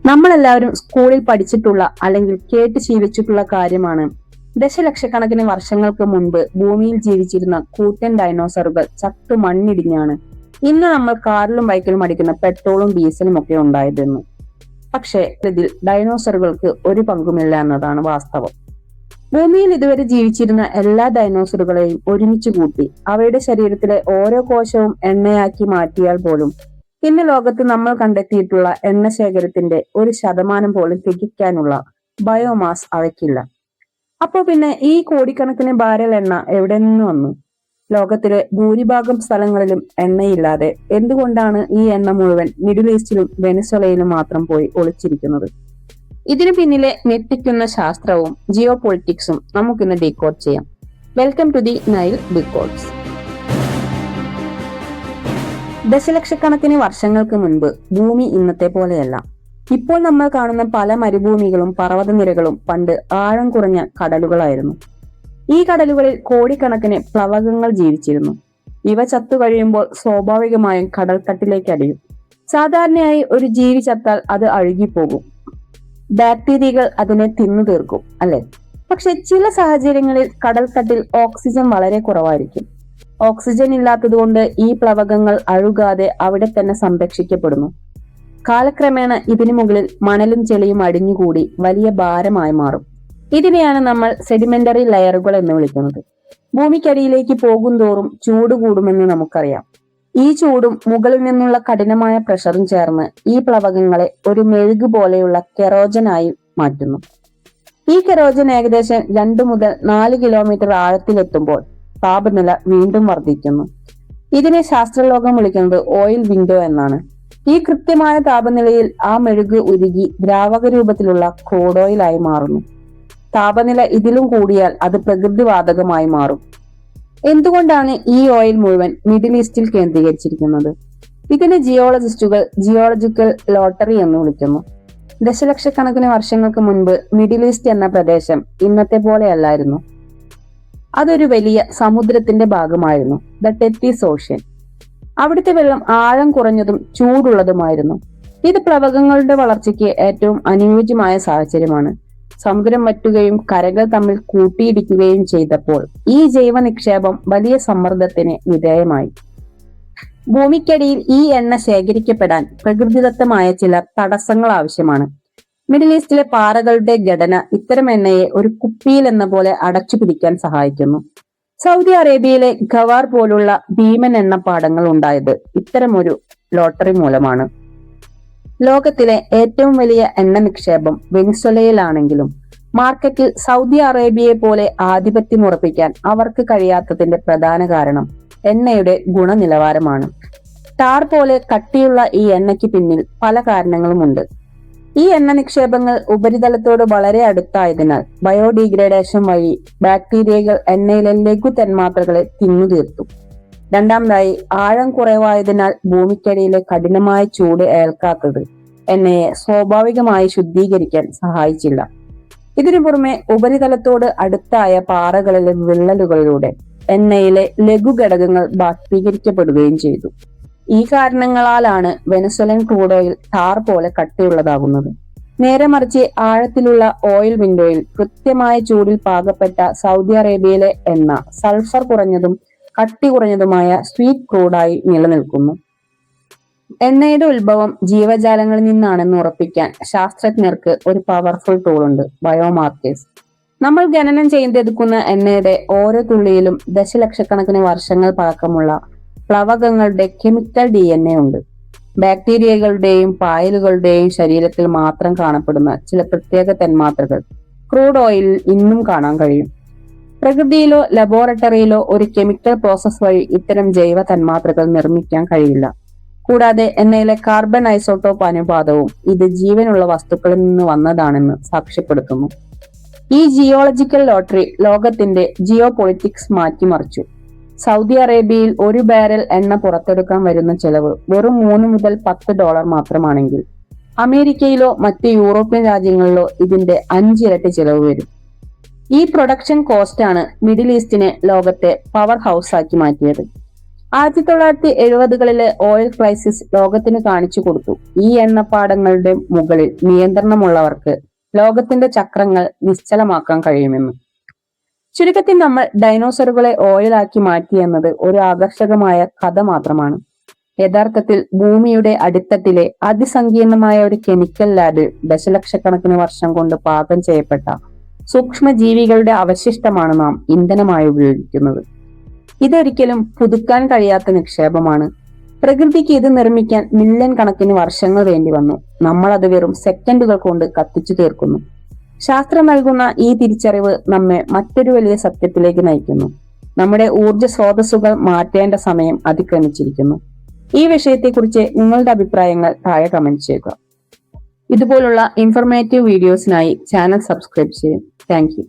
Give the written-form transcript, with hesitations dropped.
നമ്മളെല്ലാവരും സ്കൂളിൽ പഠിച്ചിട്ടുള്ള അല്ലെങ്കിൽ കേട്ട് ശീലിച്ചിട്ടുള്ള കാര്യമാണ് ദശലക്ഷക്കണക്കിന് വർഷങ്ങൾക്ക് മുൻപ് ഭൂമിയിൽ ജീവിച്ചിരുന്ന കൂറ്റൻ ഡൈനോസറുകൾ ചത്തു മണ്ണിടിഞ്ഞാണ് ഇന്ന് നമ്മൾ കാറിലും ബൈക്കിലും അടിക്കുന്ന പെട്രോളും ഡീസലും ഒക്കെ ഉണ്ടായതെന്ന്. പക്ഷേ ഇതിൽ ഡൈനോസറുകൾക്ക് ഒരു പങ്കുമില്ല എന്നതാണ് വാസ്തവം. ഭൂമിയിൽ ഇതുവരെ ജീവിച്ചിരുന്ന എല്ലാ ഡൈനോസറുകളെയും ഒരുമിച്ച് കൂട്ടി അവയുടെ ശരീരത്തിലെ ഓരോ കോശവും എണ്ണയാക്കി മാറ്റിയാൽ പോലും ഇന്ന് ലോകത്ത് നമ്മൾ കണ്ടെത്തിയിട്ടുള്ള എണ്ണ ശേഖരത്തിന്റെ 1% പോലും തികയ്ക്കാനുള്ള ബയോമാസ് അവയ്ക്കില്ല. അപ്പോ പിന്നെ ഈ കോടിക്കണക്കിന് ബാരൽ എണ്ണ എവിടെ നിന്ന് വന്നു? ലോകത്തിലെ ഭൂരിഭാഗം സ്ഥലങ്ങളിലും എണ്ണയില്ലാതെ എന്തുകൊണ്ടാണ് ഈ എണ്ണ മുഴുവൻ മിഡിൽ ഈസ്റ്റിലും വെനസ്വലയിലും മാത്രം പോയി ഒളിച്ചിരിക്കുന്നത്? ഇതിനു പിന്നിലെ ഞെട്ടിക്കുന്ന ശാസ്ത്രവും ജിയോ പൊളിറ്റിക്സും നമുക്കിന്ന് ഡീകോഡ് ചെയ്യാം. Welcome to the Nile decodes. ദശലക്ഷക്കണക്കിന് വർഷങ്ങൾക്ക് മുൻപ് ഭൂമി ഇന്നത്തെ പോലെയല്ല. ഇപ്പോൾ നമ്മൾ കാണുന്ന പല മരുഭൂമികളും പർവ്വതനിരകളും പണ്ട് ആഴം കുറഞ്ഞ കടലുകളായിരുന്നു. ഈ കടലുകളിൽ കോടിക്കണക്കിന് പ്ലവകങ്ങൾ ജീവിച്ചിരുന്നു. ഇവ ചത്തു കഴിയുമ്പോൾ സ്വാഭാവികമായും കടൽത്തട്ടിലേക്ക് അടിയും. സാധാരണയായി ഒരു ജീവി ചത്താൽ അത് അഴുകിപ്പോകും. ബാക്ടീരിയകൾ അതിനെ തിന്നു തീർക്കും, അല്ലെ? പക്ഷെ ചില സാഹചര്യങ്ങളിൽ കടൽത്തട്ടിൽ ഓക്സിജൻ വളരെ കുറവായിരിക്കും. ഓക്സിജൻ ഇല്ലാത്തതുകൊണ്ട് ഈ പ്ലവകങ്ങൾ അഴുകാതെ അവിടെ തന്നെ സംരക്ഷിക്കപ്പെടുന്നു. കാലക്രമേണ ഇതിനു മുകളിൽ മണലും ചെളിയും അടിഞ്ഞുകൂടി വലിയ ഭാരമായി മാറും. ഇതിനെയാണ് നമ്മൾ സെഡിമെന്ററി ലെയറുകൾ എന്ന് വിളിക്കുന്നത്. ഭൂമിക്കടിയിലേക്ക് പോകുന്തോറും ചൂട് കൂടുമെന്ന് നമുക്കറിയാം. ഈ ചൂടും മുകളിൽ നിന്നുള്ള കഠിനമായ പ്രഷറും ചേർന്ന് ഈ പ്ലവകങ്ങളെ ഒരു മെഴുക് പോലെയുള്ള കെറോജനായി മാറ്റുന്നു. ഈ കെറോജൻ ഏകദേശം 2 മുതൽ 4 കിലോമീറ്റർ ആഴത്തിലെത്തുമ്പോൾ താപനില വീണ്ടും വർദ്ധിക്കുന്നു. ഇതിനെ ശാസ്ത്രലോകം വിളിക്കുന്നത് ഓയിൽ വിൻഡോ എന്നാണ്. ഈ കൃത്യമായ താപനിലയിൽ ആ മെഴുക് ഉരുകി ദ്രാവക രൂപത്തിലുള്ള ക്രൂഡ് ഓയിലായി മാറുന്നു. താപനില ഇതിലും കൂടിയാൽ അത് പ്രകൃതിവാതകമായി മാറും. എന്തുകൊണ്ടാണ് ഈ ഓയിൽ മുഴുവൻ മിഡിൽ ഈസ്റ്റിൽ കേന്ദ്രീകരിച്ചിരിക്കുന്നത്? ഇതിനെ ജിയോളജിസ്റ്റുകൾ ജിയോളജിക്കൽ ലോട്ടറി എന്ന് വിളിക്കുന്നു. ദശലക്ഷക്കണക്കിന് വർഷങ്ങൾക്ക് മുൻപ് മിഡിൽ ഈസ്റ്റ് എന്ന പ്രദേശം ഇന്നത്തെ പോലെയല്ലായിരുന്നു. അതൊരു വലിയ സമുദ്രത്തിന്റെ ഭാഗമായിരുന്നു, ദ ടെത്തിസ് ഓഷ്യൻ. അവിടുത്തെ വെള്ളം ആഴം കുറഞ്ഞതും ചൂടുള്ളതുമായിരുന്നു. ഇത് പ്ലവകങ്ങളുടെ വളർച്ചയ്ക്ക് ഏറ്റവും അനുയോജ്യമായ സാഹചര്യമാണ്. സമുദ്രം വറ്റുകയും കരകൾ തമ്മിൽ കൂട്ടിയിടിക്കുകയും ചെയ്തപ്പോൾ ഈ ജൈവ നിക്ഷേപം വലിയ സമ്മർദ്ദത്തിന് വിധേയമായി. ഭൂമിക്കടിയിൽ ഈ എണ്ണ ശേഖരിക്കപ്പെടാൻ പ്രകൃതിദത്തമായ ചില തടസ്സങ്ങൾ ആവശ്യമാണ്. മിഡിൽ ഈസ്റ്റിലെ പാറകളുടെ ഘടന ഇത്തരം എണ്ണയെ ഒരു കുപ്പിയിൽ എന്ന പോലെ അടച്ചു പിടിക്കാൻ സഹായിക്കുന്നു. സൗദി അറേബ്യയിലെ ഖവാർ പോലുള്ള ഭീമൻ എണ്ണപ്പാടങ്ങൾ ഉണ്ടായത് ഇത്തരമൊരു ലോട്ടറി മൂലമാണ്. ലോകത്തിലെ ഏറ്റവും വലിയ എണ്ണ നിക്ഷേപം വെനിസ്വലയിലാണെങ്കിലും മാർക്കറ്റിൽ സൗദി അറേബ്യയെ പോലെ ആധിപത്യം ഉറപ്പിക്കാൻ അവർക്ക് കഴിയാത്തതിന്റെ പ്രധാന കാരണം എണ്ണയുടെ ഗുണനിലവാരമാണ്. ടാർ പോലെ കട്ടിയുള്ള ഈ എണ്ണയ്ക്ക് പിന്നിൽ പല കാരണങ്ങളുമുണ്ട്. ഈ എണ്ണ നിക്ഷേപങ്ങൾ ഉപരിതലത്തോട് വളരെ അടുത്തായതിനാൽ ബയോഡീഗ്രേഡേഷൻ വഴി ബാക്ടീരിയകൾ എണ്ണയിലെ ലഘു തന്മാത്രകളെ തിന്നുതീർത്തു. രണ്ടാമതായി, ആഴം കുറവായതിനാൽ ഭൂമിക്കടിയിലെ കഠിനമായ ചൂട് ഏൽക്കാത്തത് എണ്ണയെ സ്വാഭാവികമായി ശുദ്ധീകരിക്കാൻ സഹായിച്ചില്ല. ഇതിനു പുറമെ ഉപരിതലത്തോട് അടുത്തായ പാറകളിലെ വിള്ളലുകളിലൂടെ എണ്ണയിലെ ലഘു ഘടകങ്ങൾ ബാഷ്പീകരിക്കപ്പെടുകയും ചെയ്തു. ഈ കാരണങ്ങളാലാണ് വെനസ്വലൻ ക്രൂഡ് ഓയിൽ ടാർ പോലെ കട്ടിയുള്ളതാകുന്നത്. നേരെ മറിച്ച് ആഴത്തിലുള്ള ഓയിൽ വിൻഡോയിൽ കൃത്യമായ ചൂടിൽ പാകപ്പെട്ട സൗദി അറേബ്യയിലെ എണ്ണ സൾഫർ കുറഞ്ഞതും കട്ടി കുറഞ്ഞതുമായ സ്വീറ്റ് ക്രൂഡായി നിലനിൽക്കുന്നു. എണ്ണയുടെ ഉത്ഭവം ജീവജാലങ്ങളിൽ നിന്നാണെന്ന് ഉറപ്പിക്കാൻ ശാസ്ത്രജ്ഞർക്ക് ഒരു പവർഫുൾ ടൂൾ ഉണ്ട്, ബയോമാർക്കേഴ്സ്. നമ്മൾ ഖനനം ചെയ്തെടുക്കുന്ന എണ്ണയുടെ ഓരോ തുള്ളിയിലും ദശലക്ഷക്കണക്കിന് വർഷങ്ങൾ പഴക്കമുള്ള പ്ലവകങ്ങളുടെ കെമിക്കൽ DNA ഉണ്ട്. ബാക്ടീരിയകളുടെയും പായലുകളുടെയും ശരീരത്തിൽ മാത്രം കാണപ്പെടുന്ന ചില പ്രത്യേക തന്മാത്രകൾ ക്രൂഡ് ഓയിലിൽ ഇന്നും കാണാൻ കഴിയും. പ്രകൃതിയിലോ ലബോറട്ടറിയിലോ ഒരു കെമിക്കൽ പ്രോസസ് വഴി ഇത്തരം ജൈവ തന്മാത്രകൾ നിർമ്മിക്കാൻ കഴിയില്ല. കൂടാതെ എണ്ണയിലെ കാർബൺ ഐസോട്ടോപ്പ് അനുപാതവും ഇത് ജീവനുള്ള വസ്തുക്കളിൽ നിന്ന് വന്നതാണെന്ന് സാക്ഷ്യപ്പെടുത്തുന്നു. ഈ ജിയോളജിക്കൽ ലോട്ടറി ലോകത്തിന്റെ ജിയോ പൊളിറ്റിക്സ് മാറ്റിമറിച്ചു. സൗദി അറേബ്യയിൽ 1 ബാരൽ എണ്ണ പുറത്തെടുക്കാൻ വരുന്ന ചെലവ് വെറും $3 മുതൽ $10 മാത്രമാണെങ്കിൽ അമേരിക്കയിലോ മറ്റ് യൂറോപ്യൻ രാജ്യങ്ങളിലോ ഇതിന്റെ 5 ഇരട്ടി ചെലവ് വരും. ഈ പ്രൊഡക്ഷൻ കോസ്റ്റ് ആണ് മിഡിൽ ഈസ്റ്റിനെ ലോകത്തെ പവർ ഹൗസ് ആക്കി മാറ്റിയത്. 1970-കളിലെ ഓയിൽ ക്രൈസിസ് ലോകത്തിന് കാണിച്ചു കൊടുത്തു. ഈ എണ്ണപ്പാടങ്ങളുടെ മുകളിൽ നിയന്ത്രണമുള്ളവർക്ക് ലോകത്തിന്റെ ചക്രങ്ങൾ നിശ്ചലമാക്കാൻ കഴിയുമെന്ന്. ചുരുക്കത്തിൽ നമ്മൾ ഡൈനോസറുകളെ ഓയിലാക്കി മാറ്റിയെന്നത് ഒരു ആകർഷകമായ കഥ മാത്രമാണ്. യഥാർത്ഥത്തിൽ ഭൂമിയുടെ അടിത്തട്ടിലെ അതിസങ്കീർണമായ ഒരു കെമിക്കൽ ലാബിൽ ദശലക്ഷക്കണക്കിന് വർഷം കൊണ്ട് പാകം ചെയ്യപ്പെട്ട സൂക്ഷ്മജീവികളുടെ അവശിഷ്ടമാണ് നാം ഇന്ധനമായി ഉപയോഗിക്കുന്നത്. ഇതൊരിക്കലും പുതുക്കാൻ കഴിയാത്ത നിക്ഷേപമാണ്. പ്രകൃതിക്ക് ഇത് നിർമ്മിക്കാൻ മില്യൺ കണക്കിന് വർഷങ്ങൾ വേണ്ടി വന്നു. നമ്മൾ അത് വെറും സെക്കൻഡുകൾ കൊണ്ട് കത്തിച്ചു തീർക്കുന്നു. ശാസ്ത്രം നൽകുന്ന ഈ തിരിച്ചറിവ് നമ്മെ മറ്റൊരു വലിയ സത്യത്തിലേക്ക് നയിക്കുന്നു. നമ്മുടെ ഊർജ സ്രോതസ്സുകൾ മാറ്റേണ്ട സമയം അതിക്രമിച്ചിരിക്കുന്നു. ഈ വിഷയത്തെക്കുറിച്ച് നിങ്ങളുടെ അഭിപ്രായങ്ങൾ താഴെ കമന്റ് ചെയ്യുക. ഇതുപോലുള്ള ഇൻഫർമേറ്റീവ് വീഡിയോസിനായി ചാനൽ സബ്സ്ക്രൈബ് ചെയ്യും. Thank you.